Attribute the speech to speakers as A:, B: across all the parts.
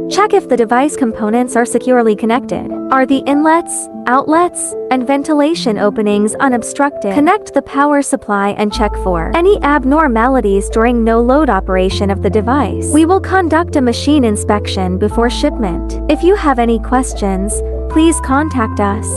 A: Check if the device components are securely connected. Are the inlets, outlets, and ventilation openings unobstructed? Connect the power supply and check for any abnormalities during no-load operation of the device. We will conduct a machine inspection before shipment. If you have any questions, please contact us.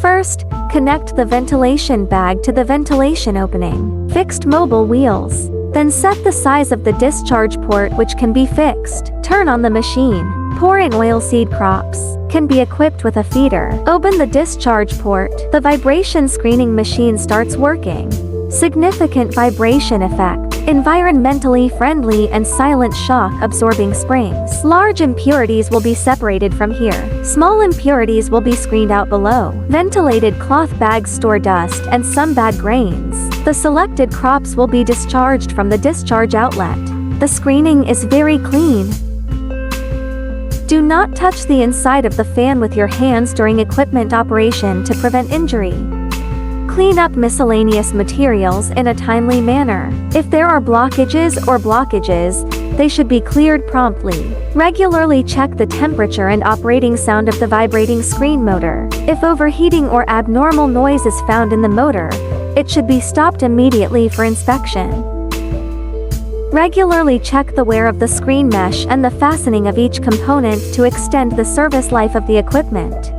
A: First, connect the ventilation bag to the ventilation opening. Fixed mobile wheels. Then set the size of the discharge port, which can be fixed. Turn on the machine. Pour in oilseed crops. Can be equipped with a feeder. Open the discharge port. The vibration screening machine starts working. Significant vibration effect. Environmentally friendly and silent shock absorbing springs. Large impurities will be separated from here. Small impurities will be screened out below. Ventilated cloth bags store dust and some bad grains. The selected crops will be discharged from the discharge outlet. The screening is very clean. Do not touch the inside of the fan with your hands during equipment operation to prevent injury. Clean up miscellaneous materials in a timely manner. If there are blockages, they should be cleared promptly. Regularly check the temperature and operating sound of the vibrating screen motor. If overheating or abnormal noise is found in the motor, it should be stopped immediately for inspection. Regularly check the wear of the screen mesh and the fastening of each component to extend the service life of the equipment.